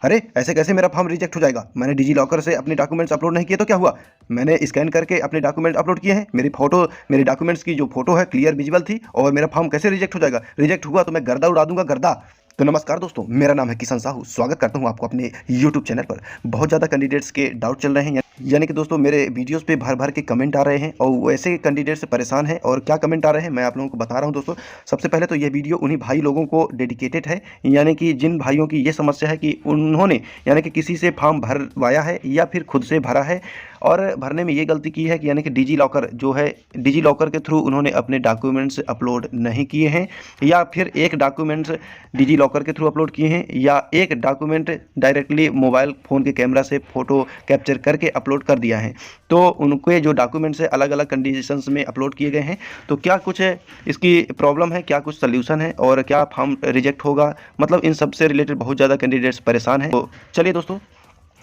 अरे ऐसे कैसे मेरा फॉर्म रिजेक्ट हो जाएगा? मैंने डिजी लॉकर से अपने डॉक्यूमेंट्स अपलोड नहीं किए तो क्या हुआ? मैंने स्कैन करके अपने डॉक्यूमेंट अपलोड किए हैं। मेरे डॉक्यूमेंट्स की जो फोटो है क्लियर विजिबल थी, और मेरा फॉर्म कैसे रिजेक्ट हो जाएगा? रिजेक्ट हुआ तो मैं गर्दा उड़ा दूंगा, गर्दा। तो नमस्कार दोस्तों, मेरा नाम है किशन साहू। स्वागत करता हूं आपको अपने यूट्यूब चैनल पर। बहुत ज़्यादा कैंडिडेट्स के डाउट चल रहे हैं, यानी कि दोस्तों मेरे वीडियोस पे भर भर के कमेंट आ रहे हैं, और वैसे कैंडिडेट से परेशान हैं। और क्या कमेंट आ रहे हैं मैं आप लोगों को बता रहा हूं दोस्तों। सबसे पहले तो ये वीडियो उन्हीं भाई लोगों को डेडिकेटेड है, यानी कि जिन भाइयों की ये समस्या है कि उन्होंने यानी कि किसी से फॉर्म भरवाया है या फिर खुद से भरा है, और भरने में ये गलती की है कि यानी कि डिजी लॉकर जो है, डिजी लॉकर के थ्रू उन्होंने अपने डॉक्यूमेंट्स अपलोड नहीं किए हैं, या फिर एक डॉक्यूमेंट्स डिजी लॉकर के थ्रू अपलोड किए हैं, या एक डॉक्यूमेंट डायरेक्टली मोबाइल फ़ोन के कैमरा से फ़ोटो कैप्चर करके अपलोड कर दिया है। तो उनके जो डॉक्यूमेंट्स है अलग अलग कंडीशंस में अपलोड किए गए हैं। तो क्या कुछ इसकी प्रॉब्लम है, क्या कुछ सल्यूशन है, और क्या फॉर्म रिजेक्ट होगा, मतलब इन सब से रिलेटेड बहुत ज़्यादा कैंडिडेट्स परेशान हैं। तो चलिए दोस्तों,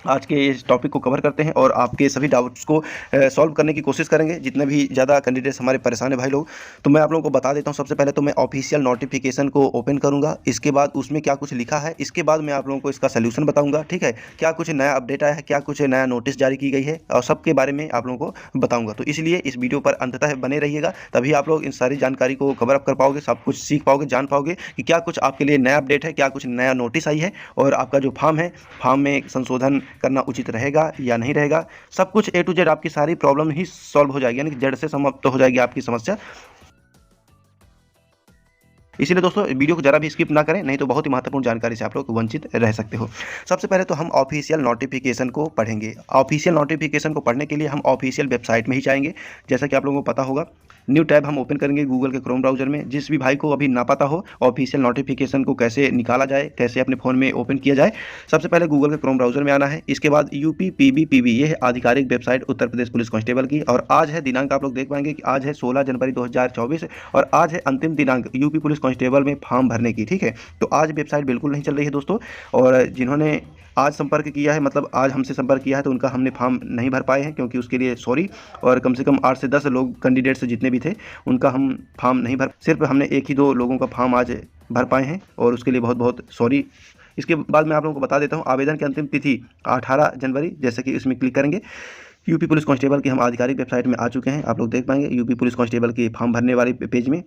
आज के इस टॉपिक को कवर करते हैं और आपके सभी डाउट्स को सॉल्व करने की कोशिश करेंगे, जितने भी ज़्यादा कैंडिडेट्स हमारे परेशान है भाई लोग। तो मैं आप लोगों को बता देता हूं। सबसे पहले तो मैं ऑफिशियल नोटिफिकेशन को ओपन करूंगा, इसके बाद उसमें क्या कुछ लिखा है, इसके बाद मैं आप लोगों को इसका सोल्यूशन बताऊंगा, ठीक है। क्या कुछ नया अपडेट आया है, क्या कुछ नया नोटिस जारी की गई है, और सबके बारे में आप लोगों को बताऊँगा। तो इसलिए इस वीडियो पर अंततः बने रहिएगा, तभी आप लोग इन सारी जानकारी को कवर अप कर पाओगे, सब कुछ सीख पाओगे, जान पाओगे कि क्या कुछ आपके लिए नया अपडेट है, क्या कुछ नया नोटिस आई है, और आपका जो फॉर्म है, फॉर्म में संशोधन करना उचित रहेगा या नहीं रहेगा। सब कुछ ए टू जेड आपकी सारी प्रॉब्लम ही सॉल्व हो जाएगी, यानी कि जड़ से समाप्त हो जाएगी आपकी समस्या। इसलिए दोस्तों वीडियो को जरा भी स्किप ना करें, नहीं तो बहुत ही महत्वपूर्ण जानकारी से आप लोग वंचित रह सकते हो। सबसे पहले तो हम ऑफिशियल नोटिफिकेशन को पढ़ेंगे। ऑफिशियल नोटिफिकेशन को पढ़ने के लिए हम ऑफिशियल वेबसाइट में ही जाएंगे। जैसा कि आप लोगों को पता होगा, न्यू टैब हम ओपन करेंगे गूगल के क्रोम ब्राउजर में। जिस भी भाई को अभी ना पता हो ऑफिशियल नोटिफिकेशन को कैसे निकाला जाए, कैसे अपने फ़ोन में ओपन किया जाए, सबसे पहले गूगल के क्रोम ब्राउजर में आना है। इसके बाद UPPB ये है आधिकारिक website Uttar Pradesh police constable की, और आज है दिनांक, आप लोग देख पाएंगे कि आज है 16 जनवरी 2024, और आज है अंतिम दिनांक यूपी पुलिस कांस्टेबल में फॉर्म भरने की, ठीक है। तो आज वेबसाइट बिल्कुल नहीं चल रही है दोस्तों, और जिन्होंने आज संपर्क किया है, मतलब आज हमसे संपर्क किया है, तो उनका हमने फॉर्म नहीं भर पाए हैं, क्योंकि उसके लिए सॉरी। और कम से कम 8 से 10 लोग कैंडिडेट्स जितने भी थे उनका हम फॉर्म नहीं भर, सिर्फ हमने 1 ही 2 लोगों का फॉर्म आज भर पाए हैं, और उसके लिए बहुत बहुत सॉरी। इसके बाद मैं आप लोगों को बता देता हूँ, आवेदन की अंतिम तिथि 18 जनवरी, जैसे कि इसमें क्लिक करेंगे। यूपी पुलिस कांस्टेबल की हम आधिकारिक वेबसाइट में आ चुके हैं, आप लोग देख पाएंगे यूपी पुलिस कांस्टेबल की फॉर्म भरने वाले पेज में।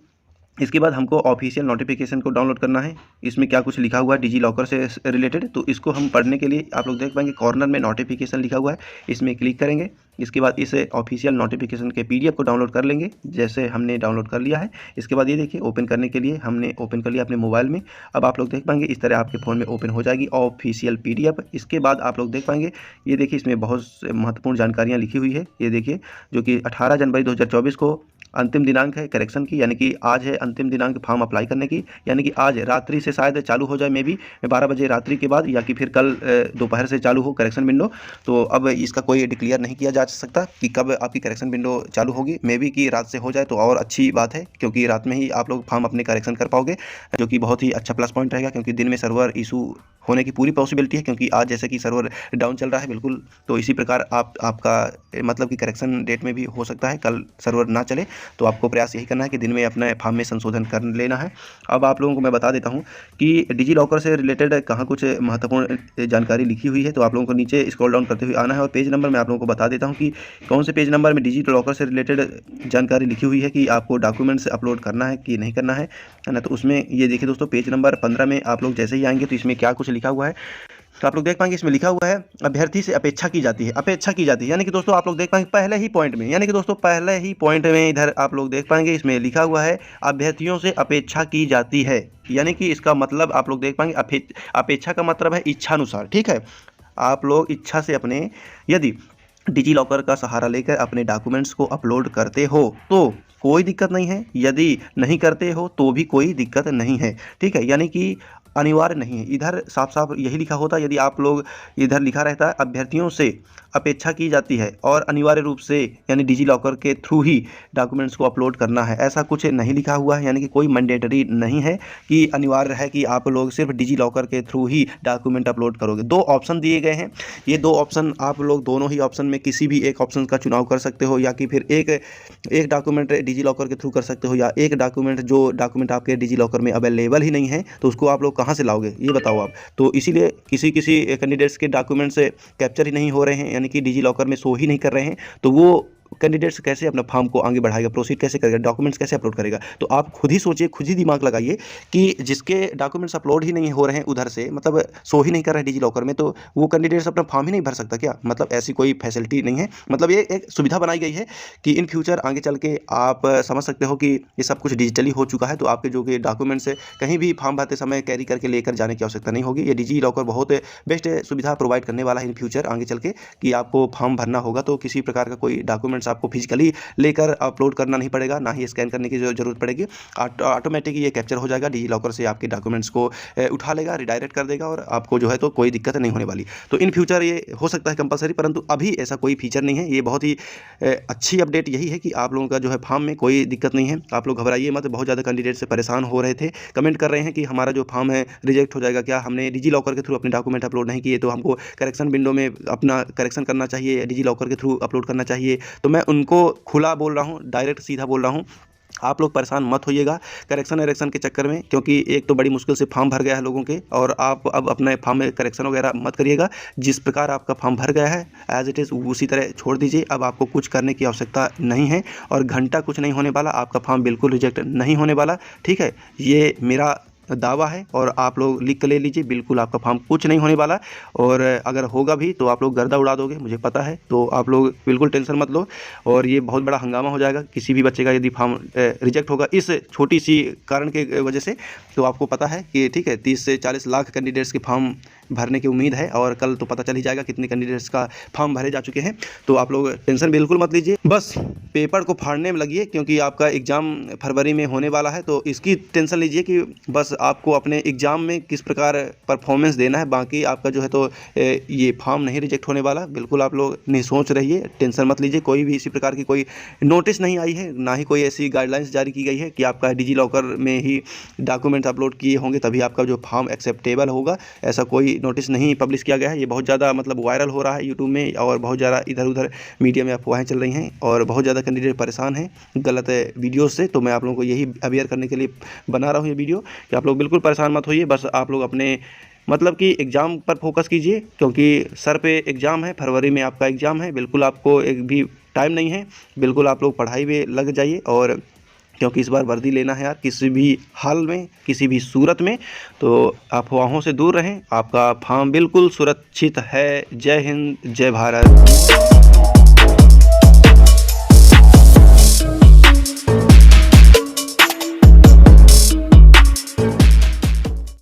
इसके बाद हमको ऑफिशियल नोटिफिकेशन को डाउनलोड करना है। इसमें क्या कुछ लिखा हुआ है डिजी लॉकर से रिलेटेड, तो इसको हम पढ़ने के लिए आप लोग देख पाएंगे कॉर्नर में नोटिफिकेशन लिखा हुआ है, इसमें क्लिक करेंगे। इसके बाद इस ऑफिशियल नोटिफिकेशन के PDF को डाउनलोड कर लेंगे, जैसे हमने डाउनलोड कर लिया है। इसके बाद ये देखिए ओपन करने के लिए हमने ओपन कर लिया अपने मोबाइल में। अब आप लोग देख पाएंगे इस तरह आपके फ़ोन में ओपन हो जाएगी ऑफिशियल PDF। इसके बाद आप लोग देख पाएंगे, ये देखिए इसमें बहुत महत्वपूर्ण जानकारियाँ लिखी हुई है, ये देखिए, जो कि 18 जनवरी 2024 को अंतिम दिनांक है करेक्शन की, यानी कि आज है अंतिम दिनांक फॉर्म अप्लाई करने की, यानी कि आज रात्रि से शायद चालू हो जाए, मे बी 12 बजे रात्रि के बाद, या कि फिर कल दोपहर से चालू हो करेक्शन विंडो। तो अब इसका कोई डिक्लेयर नहीं किया जा सकता कि कब आपकी करेक्शन विंडो चालू होगी। मे बी कि रात से हो जाए तो और अच्छी बात है, क्योंकि रात में ही आप लोग फॉर्म अपने करेक्शन कर पाओगे, जो कि बहुत ही अच्छा प्लस पॉइंट रहेगा, क्योंकि दिन में सर्वर इशू होने की पूरी पॉसिबिलिटी है, क्योंकि आज जैसे कि सर्वर डाउन चल रहा है बिल्कुल। तो इसी प्रकार आपका मतलब कि करेक्शन डेट में भी हो सकता है कल सर्वर ना चले। तो आपको प्रयास यही करना है कि दिन में अपने फॉर्म में संशोधन कर लेना है। अब आप लोगों को मैं बता देता हूं कि डिजी लॉकर से रिलेटेड कहाँ कुछ महत्वपूर्ण जानकारी लिखी हुई है। तो आप लोगों को नीचे स्क्रॉल डाउन करते हुए आना है, और पेज नंबर मैं आप लोगों को बता देता हूँ कि कौन से पेज नंबर में डिजी लॉकर से रिलेटेड जानकारी लिखी हुई है कि आपको डॉक्यूमेंट्स अपलोड करना है कि नहीं करना है ना। तो उसमें ये देखिए दोस्तों, पेज नंबर 15 में आप लोग जैसे ही आएंगे तो इसमें क्या कुछ लिखा हुआ है, तो आप लोग देख पाएंगे इसमें लिखा हुआ है अभ्यर्थी से अपेक्षा की जाती है। अपेक्षा की जाती है, यानी कि दोस्तों आप लोग देख पाएंगे पहले ही पॉइंट में, यानी कि दोस्तों पहले ही पॉइंट में इधर आप लोग देख पाएंगे इसमें लिखा हुआ है अभ्यर्थियों से अपेक्षा की जाती है। यानी कि इसका मतलब आप लोग देख पाएंगे अपेक्षा का मतलब है इच्छानुसार, ठीक है। आप लोग इच्छा से अपने यदि डिजी लॉकर का सहारा लेकर अपने डॉक्यूमेंट्स को अपलोड करते हो तो कोई दिक्कत नहीं है, यदि नहीं करते हो तो भी कोई दिक्कत नहीं है, ठीक है। यानी कि अनिवार्य नहीं है, इधर साफ साफ यही लिखा होता, यदि आप लोग इधर लिखा रहता है अभ्यर्थियों से अपेक्षा की जाती है और अनिवार्य रूप से यानी डिजी लॉकर के थ्रू ही डॉक्यूमेंट्स को अपलोड करना है, ऐसा कुछ नहीं लिखा हुआ है। यानी कि कोई मैंडेटरी नहीं है कि अनिवार्य है कि आप लोग सिर्फ डिजी लॉकर के थ्रू ही डॉक्यूमेंट अपलोड करोगे। 2 ऑप्शन दिए गए हैं, ये 2 ऑप्शन आप लोग दोनों ही ऑप्शन में किसी भी एक ऑप्शन का चुनाव कर सकते हो, या कि फिर एक डॉक्यूमेंट डिजी लॉकर के थ्रू कर सकते हो, या एक डॉक्यूमेंट जो डॉक्यूमेंट आपके डिजी लॉकर में अवेलेबल ही नहीं है तो उसको आप लोग कहाँ से लाओगे ये बताओ आप। तो इसीलिए किसी किसी कैंडिडेट्स के डॉक्यूमेंट्स कैप्चर ही नहीं हो रहे हैं, यानी कि डिजी लॉकर में शो ही नहीं कर रहे हैं, तो वो कैंडिडेट्स कैसे अपना फॉर्म को आगे बढ़ाएगा, प्रोसीड कैसे करेगा, डॉक्यूमेंट्स कैसे अपलोड करेगा। तो आप खुद ही सोचिए, खुद ही दिमाग लगाइए कि जिसके डॉक्यूमेंट्स अपलोड ही नहीं हो रहे हैं उधर से, मतलब शो ही नहीं कर रहे हैं डिजी लॉकर में, तो वो कैंडिडेट्स अपना फॉर्म ही नहीं भर सकता क्या? मतलब ऐसी कोई फैसिलिटी नहीं है। मतलब ये एक सुविधा बनाई गई है कि इन फ्यूचर आगे चल के आप समझ सकते हो कि ये सब कुछ डिजिटली हो चुका है, तो आपके जो कि डॉक्यूमेंट्स है कहीं भी फॉर्म भरते समय कैरी करके लेकर जाने की आवश्यकता नहीं होगी। ये डिजी लॉकर बहुत बेस्ट सुविधा प्रोवाइड करने वाला है इन फ्यूचर आगे चल के, कि आपको फॉर्म भरना होगा तो किसी प्रकार का कोई डॉक्यूमेंट्स आपको फिजिकली लेकर अपलोड करना नहीं पड़ेगा, ना ही स्कैन करने की जरूरत पड़ेगी। ऑटोमेटिक ये कैप्चर हो जाएगा, डिजी लॉकर से आपके डॉक्यूमेंट्स को उठा लेगा, रिडायरेक्ट कर देगा और आपको जो है तो कोई दिक्कत नहीं होने वाली। तो इन फ्यूचर ये हो सकता है कंपलसरी, परंतु अभी ऐसा कोई फीचर नहीं है। ये बहुत ही अच्छी अपडेट यही है कि आप लोगों का जो है फॉर्म में कोई दिक्कत नहीं है। आप लोग घबराइए मत। बहुत ज़्यादा कैंडिडेट से परेशान हो रहे थे, कमेंट कर रहे हैं कि हमारा जो फॉर्म है रिजेक्ट हो जाएगा क्या, हमने डिजी लॉकर के थ्रू अपने डॉक्यूमेंट अपलोड नहीं किए तो हमको करेक्शन विंडो में अपना करेक्शन करना चाहिए, डिजी लॉकर के थ्रू अपलोड करना चाहिए। तो मैं उनको खुला बोल रहा हूँ, डायरेक्ट सीधा बोल रहा हूँ, आप लोग परेशान मत होइएगा करेक्शन वरेक्शन के चक्कर में, क्योंकि एक तो बड़ी मुश्किल से फॉर्म भर गया है लोगों के, और आप अब अपने फॉर्म में करेक्शन वगैरह मत करिएगा। जिस प्रकार आपका फॉर्म भर गया है एज इट इज़ उसी तरह छोड़ दीजिए। अब आपको कुछ करने की आवश्यकता नहीं है और घंटा कुछ नहीं होने वाला, आपका फॉर्म बिल्कुल रिजेक्ट नहीं होने वाला। ठीक है, ये मेरा दावा है और आप लोग लिख कर ले लीजिए, बिल्कुल आपका फॉर्म कुछ नहीं होने वाला। और अगर होगा भी तो आप लोग गर्दा उड़ा दोगे, मुझे पता है। तो आप लोग बिल्कुल टेंशन मत लो, और ये बहुत बड़ा हंगामा हो जाएगा किसी भी बच्चे का यदि फॉर्म रिजेक्ट होगा इस छोटी सी कारण के वजह से। तो आपको पता है कि ठीक है 30 से 40 लाख कैंडिडेट्स के फॉर्म भरने की उम्मीद है, और कल तो पता चल ही जाएगा कितने कैंडिडेट्स का फॉर्म भरे जा चुके हैं। तो आप लोग टेंशन बिल्कुल मत लीजिए, बस पेपर को फाड़ने में लगिए, क्योंकि आपका एग्ज़ाम फरवरी में होने वाला है। तो इसकी टेंशन लीजिए कि बस आपको अपने एग्ज़ाम में किस प्रकार परफॉर्मेंस देना है। बाकी आपका जो है तो ये फॉर्म नहीं रिजेक्ट होने वाला, बिल्कुल आप लोग निसोच रहिए, टेंशन मत लीजिए। कोई भी इसी प्रकार की कोई नोटिस नहीं आई है, ना ही कोई ऐसी गाइडलाइंस जारी की गई है कि आपका डिजी लॉकर में ही डॉक्यूमेंट्स अपलोड किए होंगे तभी आपका जो फॉर्म एक्सेप्टेबल होगा। ऐसा कोई नोटिस नहीं पब्लिश किया गया है। ये बहुत ज़्यादा मतलब वायरल हो रहा है यूट्यूब में, और बहुत ज़्यादा इधर उधर मीडिया में अफवाहें चल रही हैं, और बहुत ज़्यादा कैंडिडेट परेशान हैं गलत वीडियो से। तो मैं आप लोगों को यही अवेयर करने के लिए बना रहा हूँ ये वीडियो, कि आप लोग बिल्कुल परेशान मत होइए। बस आप लोग अपने मतलब कि एग्ज़ाम पर फोकस कीजिए, क्योंकि सर पे एग्ज़ाम है, फरवरी में आपका एग्ज़ाम है। बिल्कुल आपको एक भी टाइम नहीं है, बिल्कुल आप लोग पढ़ाई में लग जाइए। और क्योंकि इस बार वर्दी लेना है यार, किसी भी हाल में, किसी भी सूरत में। तो अफवाहों से दूर रहें, आपका फॉर्म बिल्कुल सुरक्षित है। जय हिंद, जय भारत।